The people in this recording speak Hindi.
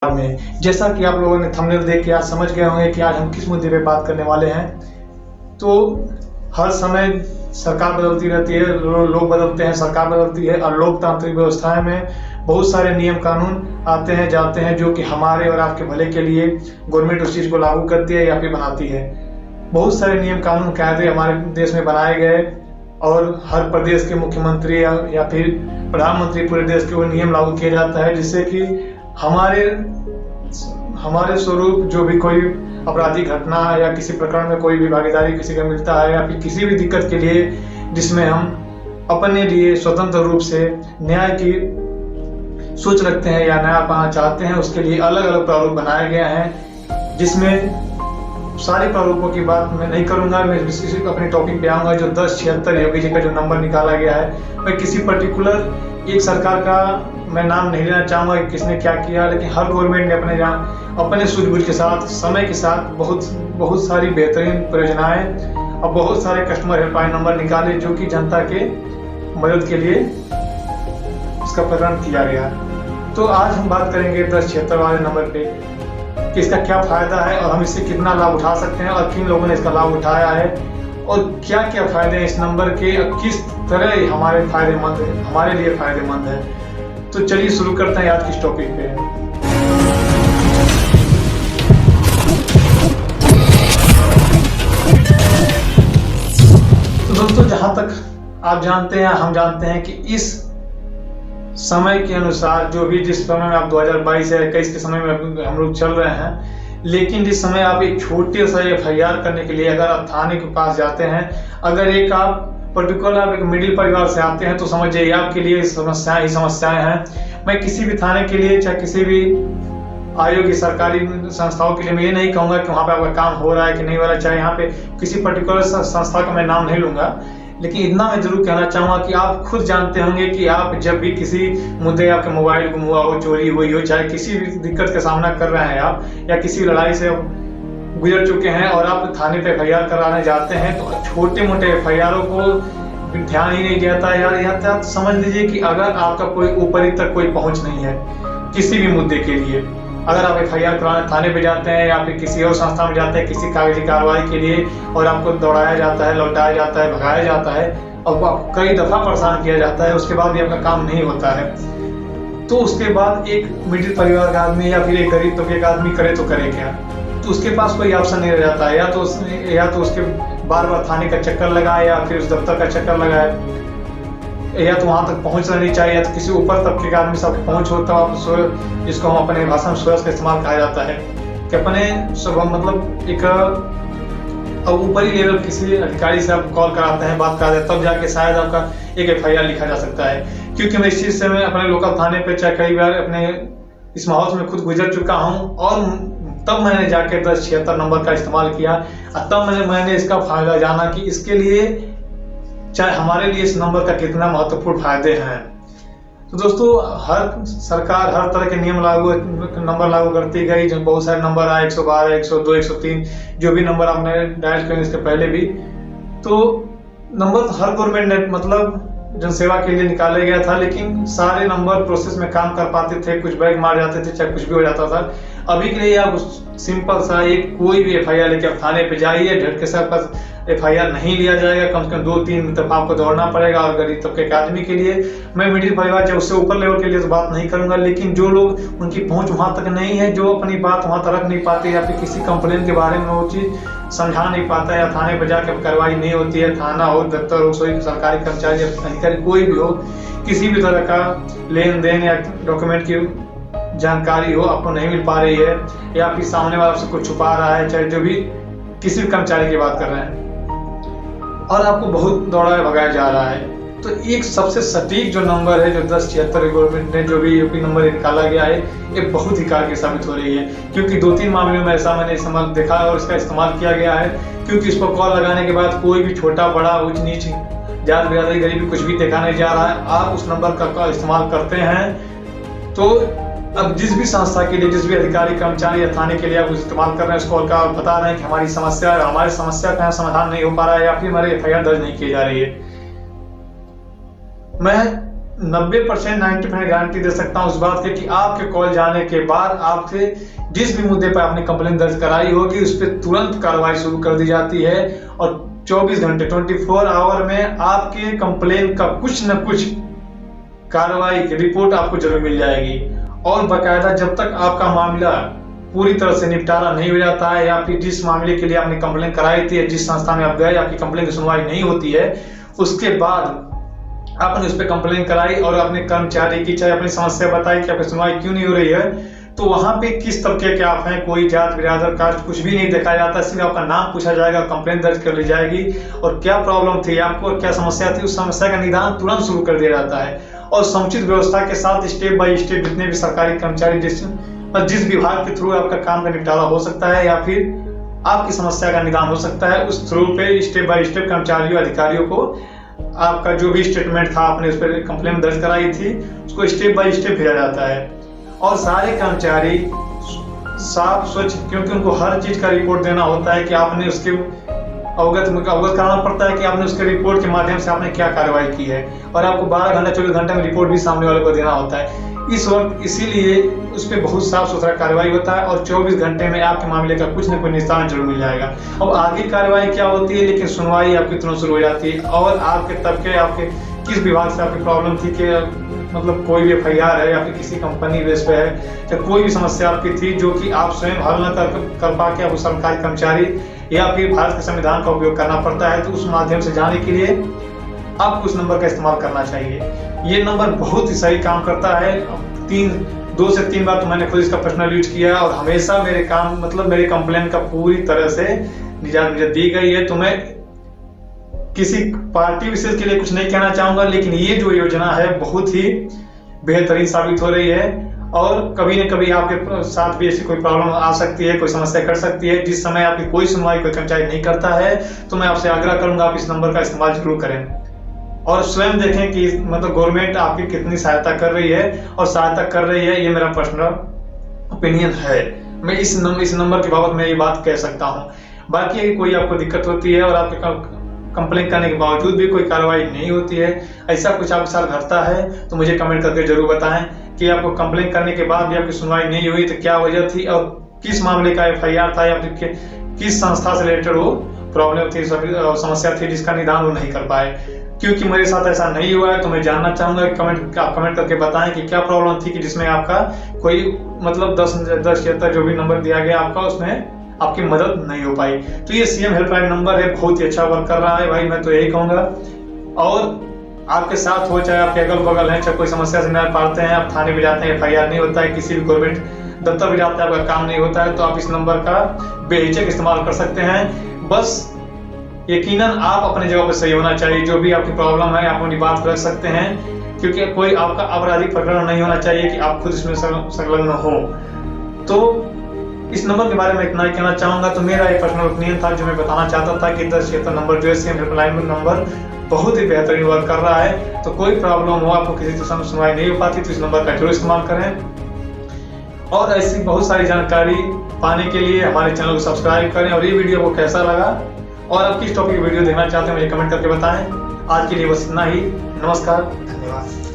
में जैसा कि आप लोगों ने थंबनेल देख के आज समझ गए होंगे कि आज हम किस मुद्दे पे बात करने वाले हैं। तो हर समय सरकार बदलती रहती है, लोग बदलते हैं, सरकार बदलती है और लोकतांत्रिक व्यवस्थाएं में बहुत सारे नियम कानून आते हैं जाते हैं जो कि हमारे और आपके भले के लिए गवर्नमेंट उस चीज़ को लागू करती है या फिर बनाती है। बहुत सारे नियम कानून कायदे हमारे देश में बनाए गए और हर प्रदेश के मुख्यमंत्री या फिर प्रधानमंत्री पूरे देश के वो नियम लागू किया जाता है जिससे कि हमारे स्वरूप जो भी कोई आपराधिक घटना या किसी प्रकरण में कोई भी भागीदारी किसी का मिलता है या फिर किसी भी दिक्कत के लिए जिसमें हम अपने लिए स्वतंत्र रूप से न्याय की सोच रखते हैं या न्याय पाना चाहते हैं, उसके लिए अलग अलग प्रारूप बनाए गए हैं। जिसमें सारे प्रारूपों की बात मैं नहीं करूंगा, मैं सिर्फ अपने टॉपिक पे आऊंगा। जो 1076 योगी जी का जो नंबर निकाला गया है, मैं किसी पर्टिकुलर एक सरकार का मैं नाम नहीं लेना चाहूँगा कि किसने क्या किया, लेकिन हर गवर्नमेंट ने अपने सूझबूझ के साथ समय के साथ बहुत सारी बेहतरीन परियोजनाएं और बहुत सारे कस्टमर हेल्पलाइन नंबर निकाले जो कि जनता के मदद के लिए इसका प्रकरण किया गया। तो आज हम बात करेंगे 1076 वाले नंबर पे कि इसका क्या फायदा है और हम इससे कितना लाभ उठा सकते हैं और किन लोगों ने इसका लाभ उठाया है और क्या क्या फायदे हैं इस नंबर के और किस तरह हमारे लिए फायदेमंद है। तो चलिए शुरू करते हैं आज किस टॉपिक पे। तो दोस्तों, जहां तक आप जानते हैं, हम जानते हैं कि इस समय के अनुसार जो भी जिस समय में आप 2022 या 21 के समय में हम लोग चल रहे हैं, लेकिन जिस समय आप एक छोटे सा FIR करने के लिए अगर आप थाने के पास जाते हैं, अगर आप पर्टिकुलर आप एक मिडिल परिवार से आते हैं तो समझिए आपके लिए समस्याएं हैं। मैं किसी भी थाने के लिए चाहे किसी भी आयोग की सरकारी संस्थाओं के लिए मैं ये नहीं कहूँगा कि वहाँ पे आपका काम हो रहा है कि नहीं हो रहा है, चाहे यहाँ पे किसी पर्टिकुलर संस्था का मैं नाम नहीं लूंगा, लेकिन इतना मैं जरूर कहना चाहूँगा कि आप खुद जानते होंगे कि आप जब भी किसी मुद्दे आपके मोबाइल गुम हुआ हो, चोरी हुई हो, चाहे किसी भी दिक्कत का सामना कर रहे हैं आप या किसी लड़ाई से गुजर चुके हैं और आप थाने पे FIR कराने जाते हैं, तो छोटे मोटे FIRों को ध्यान ही नहीं देता यार। यहाँ समझ लीजिए कि अगर आपका कोई ऊपरी तक कोई पहुंच नहीं है किसी भी मुद्दे के लिए, अगर आप FIR कराने थाने पे जाते हैं या फिर किसी और संस्था में जाते हैं किसी कागजी कार्रवाई के लिए और आपको दौड़ाया जाता है, लौटाया जाता है, भगाया जाता है और आपको कई दफा परेशान किया जाता है, उसके बाद भी आपका काम नहीं होता है, तो उसके बाद एक मिडिल परिवार का आदमी या फिर एक गरीब तबके का आदमी करे तो करे क्या? तो उसके पास कोई ऑप्शन नहीं रह जाता है, या तो उसके बार बार थाने का चक्कर लगाए या फिर उस दफ्तर का चक्कर लगाए, या तो वहां तक पहुंचना नहीं चाहिए, या तो किसी ऊपर तबके का आदमी से पहुंच होता है, जिसको हम अपने भाषा में सोर्स का इस्तेमाल कहा जाता है कि अपने सब मतलब एक ऊपरी लेवल किसी अधिकारी से आप कॉल कराते हैं, बात कराते हैं, तब जाके शायद आपका एक FIR लिखा जा सकता है। क्योंकि मैं इस चीज से मैं अपने लोकल थाने पे चाहे कई बार अपने इस माहौल में खुद गुजर चुका हूँ और तब मैंने जाके 1076 नंबर का इस्तेमाल किया और तब मैंने इसका फायदा जाना कि इसके लिए चाहे हमारे लिए इस नंबर का कितना महत्वपूर्ण फायदे हैं। तो दोस्तों, हर सरकार हर तरह के नंबर लागू करती गई, जो बहुत सारे नंबर आए, 112, 102, 103, जो भी नंबर आपने डायल किए इसके पहले भी, तो नंबर हर गवर्नमेंट ने मतलब जनसेवा के लिए निकाला गया था, लेकिन सारे नंबर प्रोसेस में काम कर पाते थे, कुछ बैग मार जाते थे, चाहे कुछ भी हो जाता था। अभी के लिए आप सिंपल सा कोई भी FIR लेके आप थाने पे जाइए, झटके से आपका FIR नहीं लिया जाएगा, कम से कम 2-3 दफा आपको दौड़ना पड़ेगा। और गरीब तबके के आदमी के लिए, मैं मिडिल परिवार चाहे उससे ऊपर लेवल के लिए तो बात नहीं करूंगा, लेकिन जो लोग उनकी पहुंच वहां तक नहीं है, जो अपनी बात वहां तक रख नहीं पाते या फिर किसी कंप्लेन के बारे में वो चीज समझा नहीं पाता है या थाने पर जाकर कार्रवाई नहीं होती है, थाना हो, दफ्तर हो, कोई सरकारी कर्मचारी अधिकारी कोई भी हो, किसी भी तरह का लेन देन या डॉक्यूमेंट की जानकारी हो आपको नहीं मिल पा रही है या फिर सामने वाला आपसे कुछ छुपा रहा है, चाहे जो भी किसी भी कर्मचारी की बात कर रहे हैं और आपको बहुत दौड़ाया भगाया जा रहा है, तो एक सबसे सटीक जो नंबर है, जो 1076 गवर्नमेंट ने जो भी यूपी नंबर निकाला गया है, ये बहुत ही कारगर साबित हो रही है। क्योंकि 2-3 मामलों में ऐसा मैंने इस्तेमाल देखा और इसका इस्तेमाल किया गया है, क्योंकि इस पर कॉल लगाने के बाद कोई भी छोटा बड़ा ऊंच नीच जात बिरादरी गरीबी कुछ भी देखा नहीं जा रहा है। आप उस नंबर का इस्तेमाल करते हैं तो अब जिस भी संस्था के लिए, जिस भी अधिकारी कर्मचारी या थाने के लिए आप इस्तेमाल कर रहे हैं उस कॉल का, बता रहे हैं कि हमारी समस्या का समाधान नहीं हो पा रहा है या फिर हमारे FIR दर्ज नहीं की जा रही है। मैं 90% 90% गारंटी दे सकता हूँ उस बात की कि आपके कॉल जाने के बाद आपसे जिस भी मुद्दे पर आपने कंप्लेन दर्ज कराई होगी उस पर तुरंत कार्रवाई शुरू कर दी जाती है और 24 घंटे 24 आवर में आपके कंप्लेन का कुछ न कुछ कार्रवाई की रिपोर्ट आपको जरूर मिल जाएगी। और बाकायदा जब तक आपका मामला पूरी तरह से निपटारा नहीं हो जाता है या फिर जिस मामले के लिए आपने कंप्लेन कराई थी, जिस संस्था में आप गए, आपकी कंप्लेन की सुनवाई नहीं होती है, उसके बाद आपने उस पर कंप्लेन कराई और अपने कर्मचारी की चाहे अपनी समस्या बताई कि आपकी सुनवाई क्यों नहीं हो रही है, तो वहां पे किस तबके के आप हैं, कोई जात बिरादर कास्ट कुछ भी नहीं देखा जाता, सिर्फ आपका नाम पूछा जाएगा, कंप्लेन दर्ज कर ली जाएगी और क्या प्रॉब्लम थी आपको और क्या समस्या थी, उस समस्या का निदान तुरंत शुरू कर दिया जाता है। और समुचित व्यवस्था के साथ स्टेप बाय स्टेप जितने भी सरकारी कर्मचारी जिस विभाग के थ्रू आपका काम का निपटारा हो सकता है या फिर आपकी समस्या का निदान हो सकता है, उस थ्रू पे स्टेप बाय स्टेप कर्मचारियों अधिकारियों को आपका जो भी स्टेटमेंट था, आपने उस पर कंप्लेन दर्ज कराई थी, उसको स्टेप बाय स्टेप भेजा जाता है। और सारे कर्मचारी साफ स्वच्छ, क्योंकि उनको हर चीज का रिपोर्ट देना होता है कि आपने उसके अवगत कराना पड़ता है कि आपने उसके रिपोर्ट के माध्यम से आपने क्या कार्रवाई की है और आपको 12 घंटे 24 घंटे में रिपोर्ट भी सामने वाले को देना होता है। इस वक्त इसीलिए उस पर बहुत साफ सुथरा कार्रवाई होता है और 24 घंटे में आपके मामले का कुछ न कुछ निस्तारण जरूर मिल जाएगा। अब आगे कार्रवाई क्या होती है, लेकिन सुनवाई आपकी तुरंत शुरू हो जाती है। और आपके तबके आपके किस विभाग से आपकी प्रॉब्लम थी कि मतलब कोई भी FIR है या फिर किसी कंपनी बेस पे है या कोई भी समस्या आपकी थी जो कि आप स्वयं हल न कर पाके आप सरकारी कर्मचारी या फिर भारत के संविधान का उपयोग करना पड़ता है, तो उस माध्यम से जाने के लिए आपको उस नंबर का इस्तेमाल करना चाहिए। ये नंबर बहुत ही सही काम करता है। 2 से 3 बार तो मैंने खुद इसका पर्सनल यूज किया है और हमेशा मेरे कंप्लेन का पूरी तरह से निजात मुझे दी गई है। तो मैं किसी पार्टी विशेष के लिए कुछ नहीं कहना चाहूंगा, लेकिन ये जो योजना है बहुत ही बेहतरीन साबित हो रही है और कभी न कभी आपके साथ भी ऐसी कोई प्रॉब्लम आ सकती है, कोई समस्या कर सकती है, जिस समय आपकी कोई सुनवाई कोई कर्मचारी नहीं करता है, तो मैं आपसे आग्रह करूंगा आप इस नंबर का इस्तेमाल जरूर करें और स्वयं देखें कि मतलब गवर्नमेंट आपकी कितनी सहायता कर रही है और सहायता कर रही है, ये मेरा पर्सनल ओपिनियन है। मैं इस नंबर के बाबत मैं ये बात कह सकता हूँ। बाकी कोई आपको दिक्कत होती है और आपके कंप्लेन करने के बावजूद भी कोई कार्रवाई नहीं होती है, ऐसा कुछ आपके साथ घटता है, तो मुझे कमेंट करके जरूर बताएं कि आपको कंप्लेन करने के बाद भी आपकी सुनवाई नहीं हुई तो क्या वजह थी और किस मामले का FIR था या फिर किस संस्था से रिलेटेड वो प्रॉब्लम थी, समस्या थी जिसका निदान वो नहीं कर पाए। क्योंकि मेरे साथ ऐसा नहीं हुआ है तो मैं जानना चाहूंगा कि आप कमेंट करके बताएं कि क्या प्रॉब्लम थी कि जिसमें आपका कोई मतलब 10 जो भी नंबर दिया गया आपका उसमें आपकी मदद नहीं हो पाई। तो ये CM हेल्पलाइन नंबर है, बहुत ही अच्छा वर्क कर रहा है भाई, मैं तो यही कहूंगा। और आपके साथ हो चाहे आपके अगल बगल है, चाहे कोई समस्या से नहीं पाते हैं, आप थाने भी जाते हैं FIR नहीं होता है, किसी भी गवर्नमेंट दफ्तर भी जाते हैं आपका काम नहीं होता है, तो आप इस नंबर का बेहिचक इस्तेमाल कर सकते हैं। बस यकीनन आप अपने जगह पर सही होना चाहिए, जो भी आपकी प्रॉब्लम है आप अपनी बात रख सकते हैं, क्योंकि कोई आपका आपराधिक प्रकरण नहीं होना चाहिए कि आप खुद इसमें संलग्न हो। तो इस नंबर के बारे में इतना ही कहना चाहूंगा। तो मेरा एक पर्सनल ओपिनियन था जो मैं बताना चाहता था कि 1076 नंबर जो है CM हेल्पलाइन नंबर बहुत ही बेहतरीन वर्क कर रहा है। तो कोई प्रॉब्लम हो, आपको किसी तरह से सुनवाई नहीं हो पाती, तो इस नंबर का जरूर इस्तेमाल करें। और ऐसी बहुत सारी जानकारी पाने के लिए हमारे चैनल को सब्सक्राइब करें और ये वीडियो को कैसा लगा और आप किस टॉपिक की वीडियो देखना चाहते हैं मुझे कमेंट करके बताएं। आज के लिए बस इतना ही। नमस्कार, धन्यवाद।